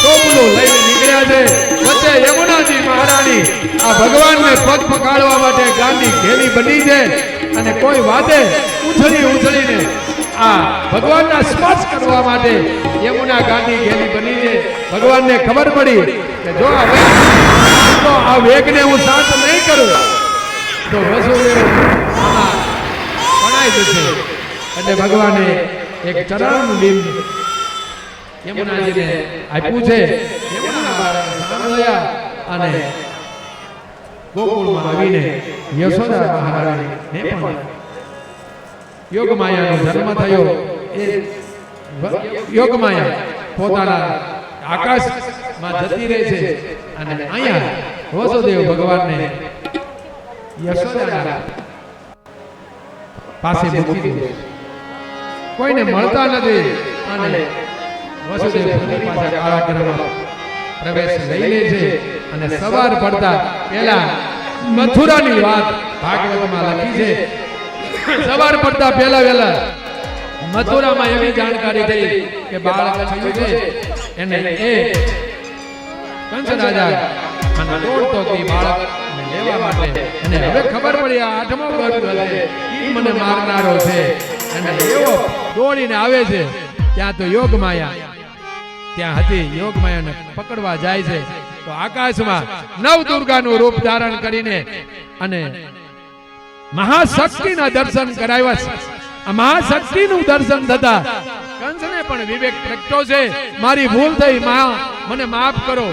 [SPEAKER 1] ચોપડું લઈને નીકળ્યા છે. વચ્ચે યમુનાજી મહારાણી આ ભગવાનને પગ પકડવા માટે ગાંડી ઘેલી બની છે અને કોઈ વાતે ઉછળીને આ ભગવાનના સ્પર્શ કરવા માટે યમુના ગાંડી ઘેલી બની છે. ભગવાનને ખબર પડી કે જો આ વેગને હું શાંત નહીં કરું તો વસુદેવ આમાં પણાઈ જશે. એટલે ભગવાને એક ચરણનું બિંદ યમુનાજીને આપ્યું છે. અને ગોકુળમાં આવીને યશોદા મહારાણીને પણ યોગમાયાનો જન્મ થયો. એ યોગમાયા પોતાના આકાશમાં જતી રહે છે અને અહીંયા વસુદેવ ભગવાનને યશોદાના પાસે મૂકી દીધો. કોઈને મળતા નથી અને વસુદેવ પાછા કારાગૃહમાં પ્રવેશ લઈ લે છે અને સવાર પડતા પહેલા મથુરાની વાત ભાગવતમાં લખી છે. સવાર પડતા પહેલા વહેલા મથુરામાં એવી જાણકારી થઈ કે બાળક થયું છે એને એ કંસ રાજા અને દોડતો કે બાળક લેવા માટે અને હવે ખબર પડી આ 8મો ગર્ભ હશે ઈ મને મારનારો છે અને એવો દોડીને આવે છે. ત્યાં તો યોગમાયા ત્યાં હતી. યોગમાયાને પકડવા જાય છે તો આકાશમાં નવદુર્ગાનું રૂપ ધારણ કરીને અને મહાશક્તિના દર્શન કરાવ્યા છે. આ મહાશક્તિનું દર્શન થતા કંસને પણ વિવેક પ્રગટ્યો છે. મારી ભૂલ થઈ, મને માફ કરો.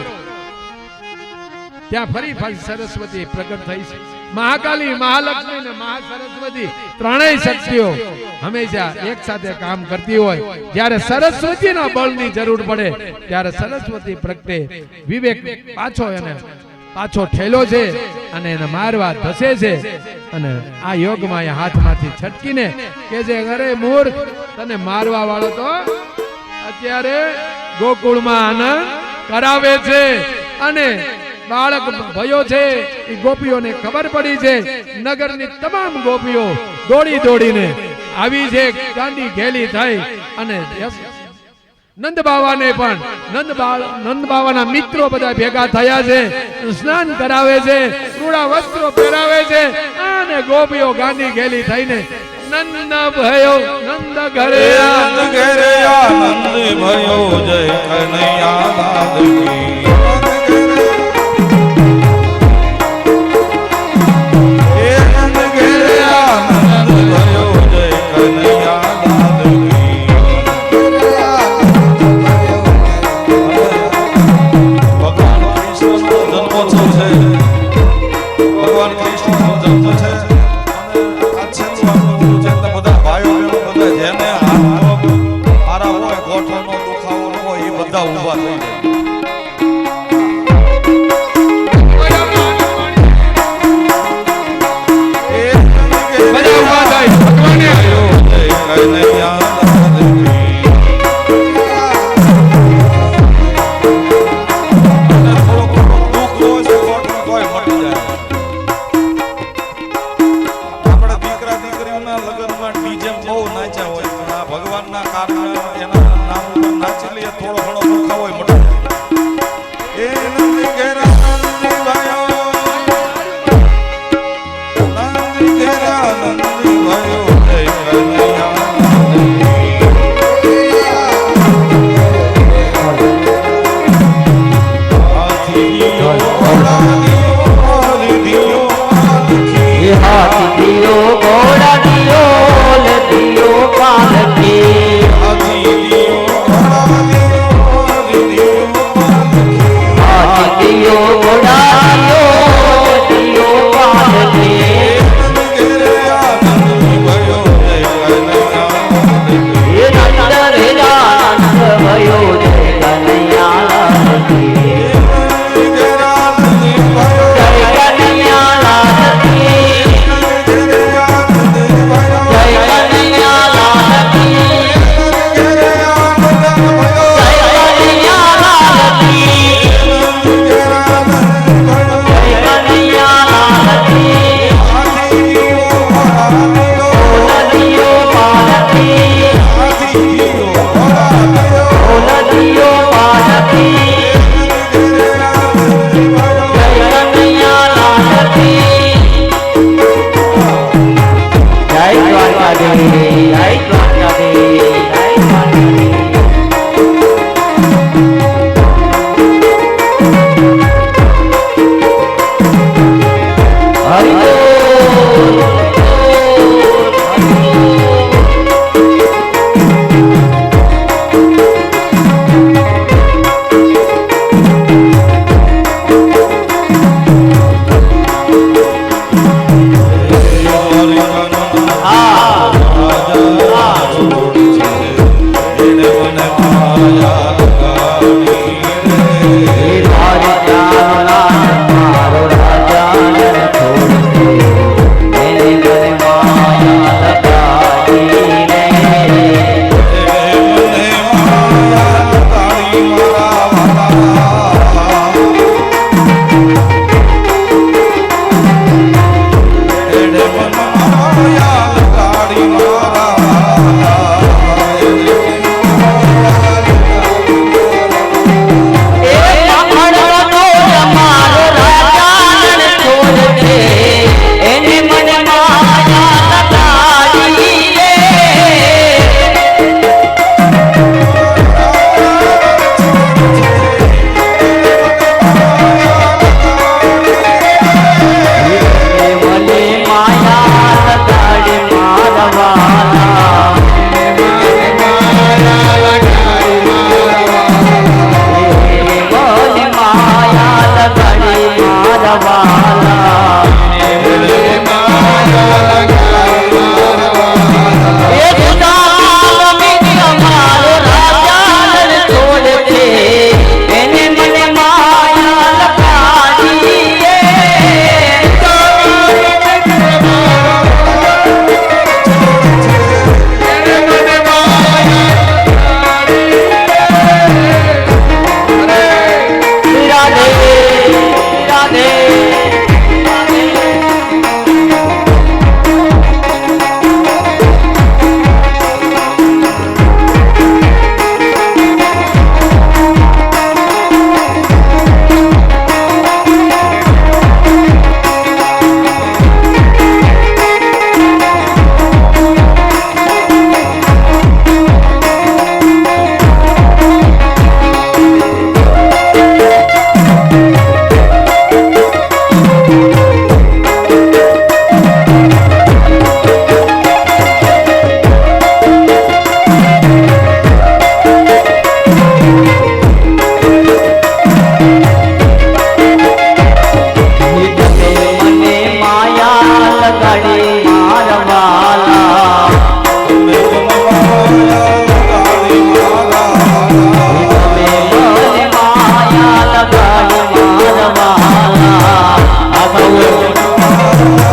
[SPEAKER 1] ત્યાં ફરી સરસ્વતી પ્રગટ થઈ છે. મહાકાલી, મહાલક્ષ્મી અને મહાસરસ્વતી ત્રણેય શક્તિઓ હંમેશા એક સાથે કામ કરતી હોય. જ્યારે સરસ્વતીના બળની જરૂર પડે ત્યારે સરસ્વતી પ્રગટે. વિવેક પાછો ઠેલો છે અને એને મારવા ધસે છે અને આ યોગમાં હાથમાંથી છટકીને કે છે અરે મૂર્ખ, તને મારવા વાળો તો અત્યારે ગોકુળમાં આનંદ કરાવે છે અને બાળક ભયો છે. એ ગોપીઓને ખબર પડી છે. નગરની તમામ ગોપીઓ દોડીને આવી છે. ગાંડી ઘેલી થઈ અને નંદ બાવાને પણ નંદ બાવાના મિત્રો બધા ભેગા થયા છે. સ્નાન કરાવે છે, રૂડા વસ્ત્રો પહેરાવે છે અને ગોપીઓ ગાંડી ઘેલી થઈને નંદ ભયો નંદ ઘરે
[SPEAKER 2] નંદ ભયો જય કનૈયા લાલ કી. ભગવાન કૃષ્ણનો જન્મ છે અને આ છેલ્લું આપણું છે એટલે બધા ભાઈઓ બહેનો બધા જેને હાથનો આરા હોય ગોઠવનો દુખાવો ન હોય એ બધા ઊભા થઈ જાય ભગવાનના કારણે એના નામ ઉપર નાચી લઈએ થોડો ઘણો દુખાવો હોય મટી જાય એ નંદી ઘેરા નંદી ભાયો નંદી ઘેરા નંદી ભાયો જય કનૈયા
[SPEAKER 3] લગાડી મારવાલા
[SPEAKER 2] તમે માયા લગાડી મારા
[SPEAKER 3] તમે મને માયા લગાડી મારવાલા આ બહુ માયા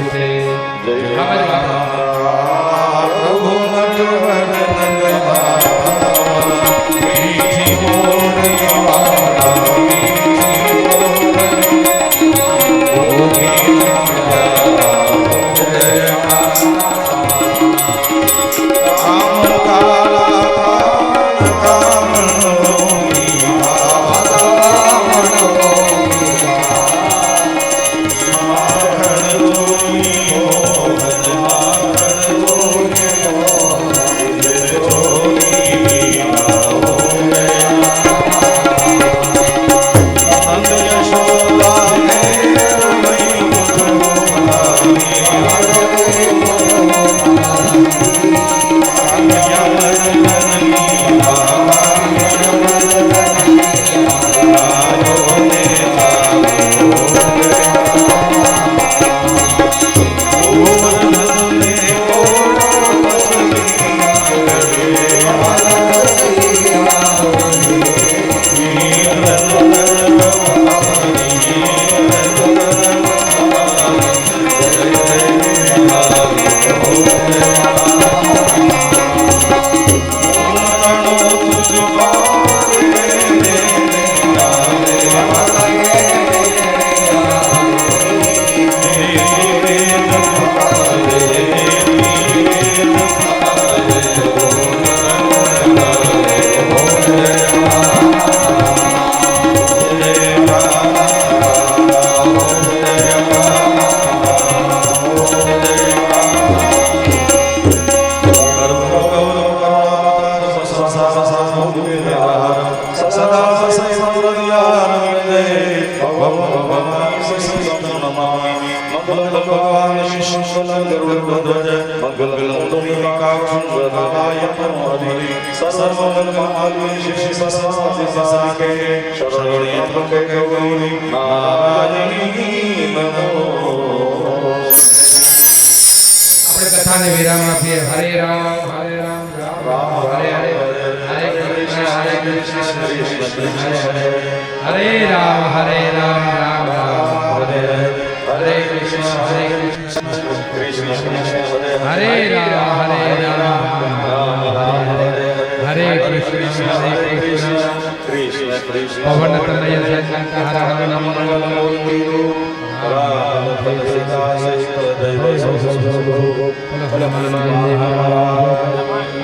[SPEAKER 1] છે આ બાજુ
[SPEAKER 2] પ્રભુ મટવર મીઠી મોરલી વાળા
[SPEAKER 1] કથાને વિરામ આપીએ. હરે રામ હરે રામ રામ હરે હરે હરે કૃષ્ણ હરે હરે રામ રામ હરે હરે કૃષ્ણ હરે હરે રામ હરે કૃષ્ણ પવન તનય શંકર હર હર નમઃ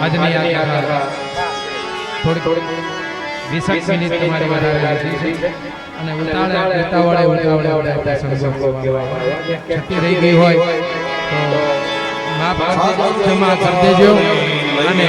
[SPEAKER 1] આજની આ કથા થોડી 20 મિનિટ તમારી વધારે રાખી છે અને ઉતાવળે છતી રહી ગઈ હોય તો માફ કરજો, ક્ષમા કરી દેજો. અને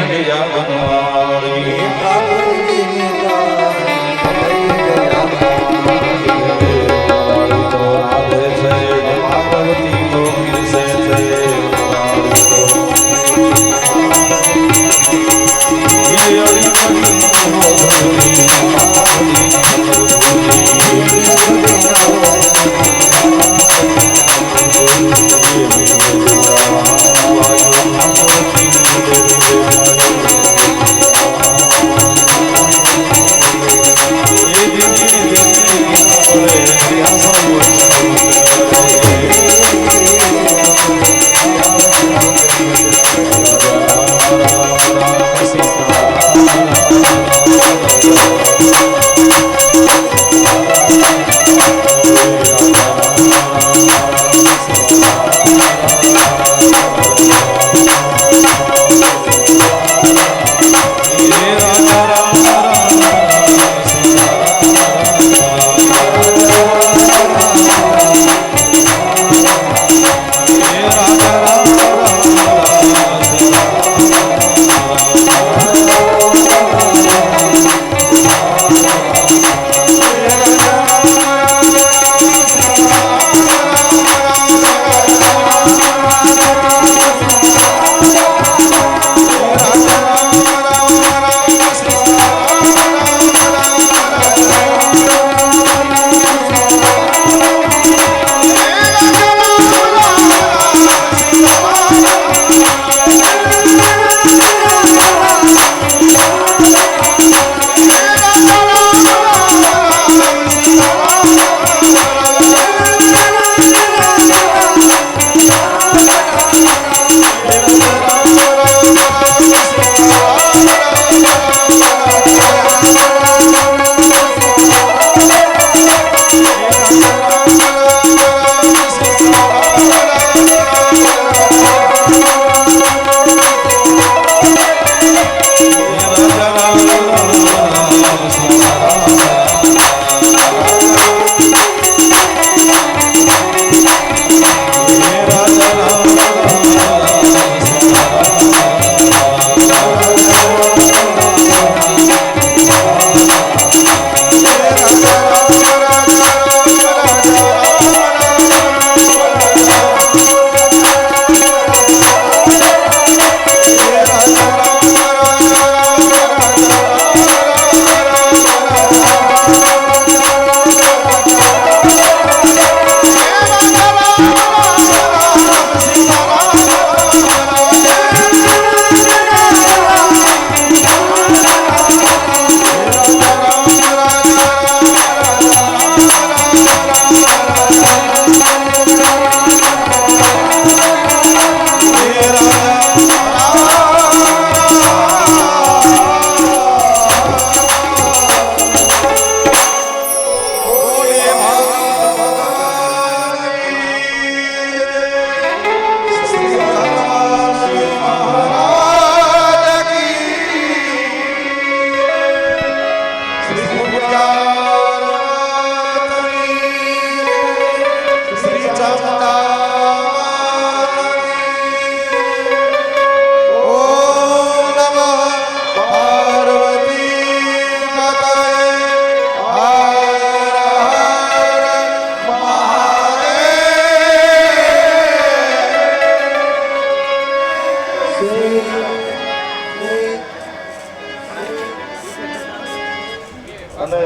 [SPEAKER 2] અને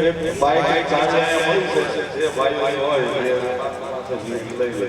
[SPEAKER 2] એક બાઈક ચાલે મળી છે જે ભાઈઓ હોય જે લઈ લે.